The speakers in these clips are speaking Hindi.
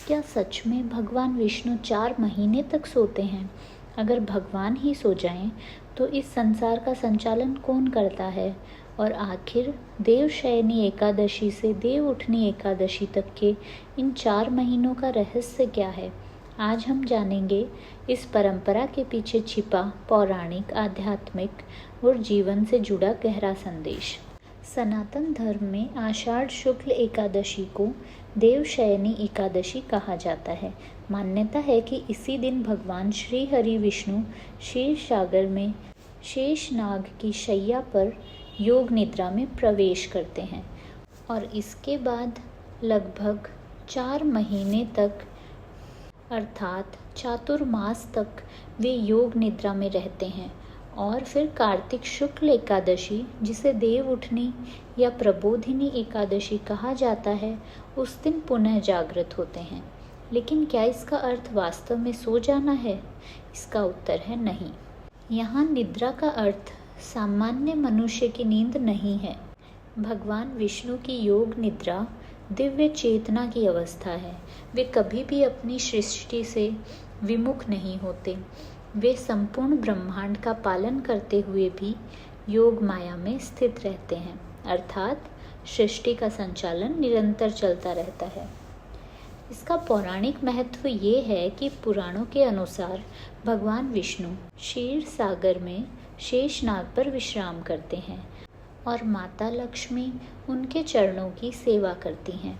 क्या सच में भगवान विष्णु 4 महीने तक सोते हैं? अगर भगवान ही सो जाएं, तो इस संसार का संचालन कौन करता है? और आखिर देवशयनी एकादशी से देव उठनी एकादशी तक के इन 4 महीनों का रहस्य क्या है? आज हम जानेंगे इस परंपरा के पीछे छिपा पौराणिक, आध्यात्मिक और जीवन से जुड़ा गहरा संदेश। सनातन धर्म में आषाढ़ शुक्ल एकादशी को देवशयनी एकादशी कहा जाता है। मान्यता है कि इसी दिन भगवान श्री हरि विष्णु क्षीर सागर में शेषनाग की शैया पर योग निद्रा में प्रवेश करते हैं और इसके बाद लगभग 4 महीने तक अर्थात चातुर्मास तक वे योग निद्रा में रहते हैं और फिर कार्तिक शुक्ल एकादशी, जिसे देव उठनी या प्रबोधिनी एकादशी कहा जाता है, उस दिन पुनः जागृत होते हैं। लेकिन क्या इसका अर्थ वास्तव में सो जाना है? इसका उत्तर है नहीं। यहाँ निद्रा का अर्थ सामान्य मनुष्य की नींद नहीं है। भगवान विष्णु की योग निद्रा दिव्य चेतना की अवस्था है। वे कभी भी अपनी सृष्टि से विमुख नहीं होते। वे संपूर्ण ब्रह्मांड का पालन करते हुए भी योग माया में स्थित रहते हैं, अर्थात सृष्टि का संचालन निरंतर चलता रहता है। इसका पौराणिक महत्व ये है कि पुराणों के अनुसार भगवान विष्णु क्षीर सागर में शेषनाग पर विश्राम करते हैं और माता लक्ष्मी उनके चरणों की सेवा करती हैं।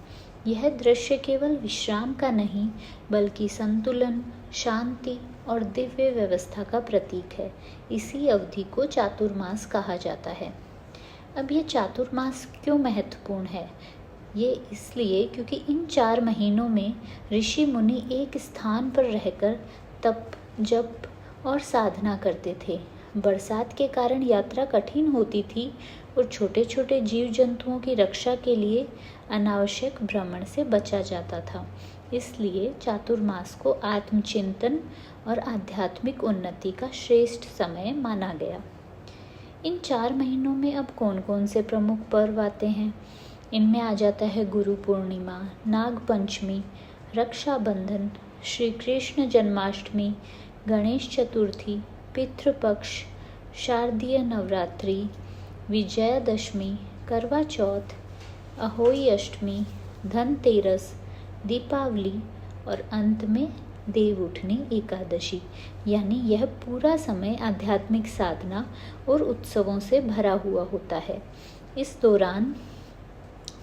यह दृश्य केवल विश्राम का नहीं, बल्कि संतुलन, शांति और दिव्य व्यवस्था का प्रतीक है। इसी अवधि को चातुर्मास कहा जाता है। अब ये चातुर्मास क्यों महत्वपूर्ण है? ये इसलिए क्योंकि इन 4 महीनों में ऋषि मुनि एक स्थान पर रहकर तप, जप और साधना करते थे। बरसात के कारण यात्रा कठिन होती थी और छोटे छोटे जीव जंतुओं की रक्षा के लिए अनावश्यक भ्रमण से बचा जाता था। इसलिए चातुर्मास को आत्मचिंतन और आध्यात्मिक उन्नति का श्रेष्ठ समय माना गया। इन 4 महीनों में अब कौन कौन से प्रमुख पर्व आते हैं? इनमें आ जाता है गुरु पूर्णिमा, नाग पंचमी, रक्षाबंधन, श्री कृष्ण जन्माष्टमी, गणेश चतुर्थी, पितृपक्ष, शारदीय नवरात्रि, विजयादशमी, करवा चौथ, अहोई अष्टमी, धनतेरस, दीपावली और अंत में देव उठनी एकादशी। यानी यह पूरा समय आध्यात्मिक साधना और उत्सवों से भरा हुआ होता है। इस दौरान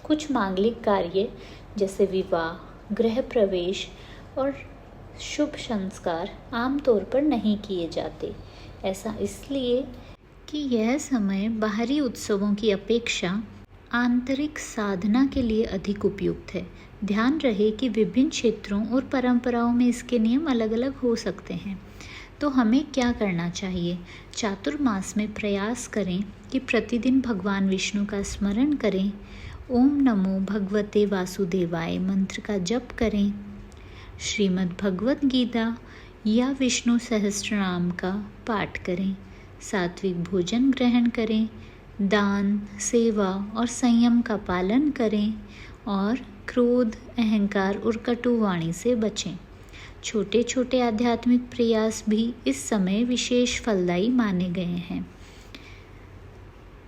कुछ मांगलिक कार्य जैसे विवाह, गृह प्रवेश और शुभ संस्कार आमतौर पर नहीं किए जाते। ऐसा इसलिए कि यह समय बाहरी उत्सवों की अपेक्षा आंतरिक साधना के लिए अधिक उपयुक्त है। ध्यान रहे कि विभिन्न क्षेत्रों और परंपराओं में इसके नियम अलग अलग हो सकते हैं। तो हमें क्या करना चाहिए? चातुर्मास में प्रयास करें कि प्रतिदिन भगवान विष्णु का स्मरण करें, ओम नमो भगवते वासुदेवाय मंत्र का जप करें, श्रीमद् भगवत गीता या विष्णु सहस्त्रनाम का पाठ करें, सात्विक भोजन ग्रहण करें, दान, सेवा और संयम का पालन करें और क्रोध, अहंकार और कटु वाणी से बचें। छोटे छोटे आध्यात्मिक प्रयास भी इस समय विशेष फलदायी माने गए हैं।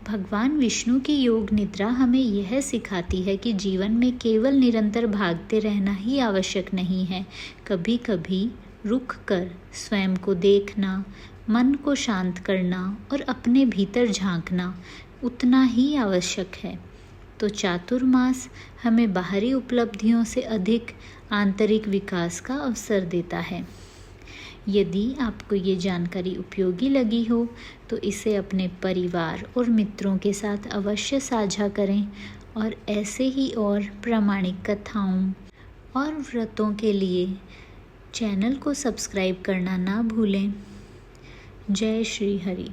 भगवान विष्णु की योग निद्रा हमें यह सिखाती है कि जीवन में केवल निरंतर भागते रहना ही आवश्यक नहीं है। कभी कभी रुक कर स्वयं को देखना, मन को शांत करना और अपने भीतर झांकना उतना ही आवश्यक है। तो चातुर्मास हमें बाहरी उपलब्धियों से अधिक आंतरिक विकास का अवसर देता है। यदि आपको ये जानकारी उपयोगी लगी हो तो इसे अपने परिवार और मित्रों के साथ अवश्य साझा करें और ऐसे ही और प्रामाणिक कथाओं और व्रतों के लिए चैनल को सब्सक्राइब करना ना भूलें। जय श्री हरि।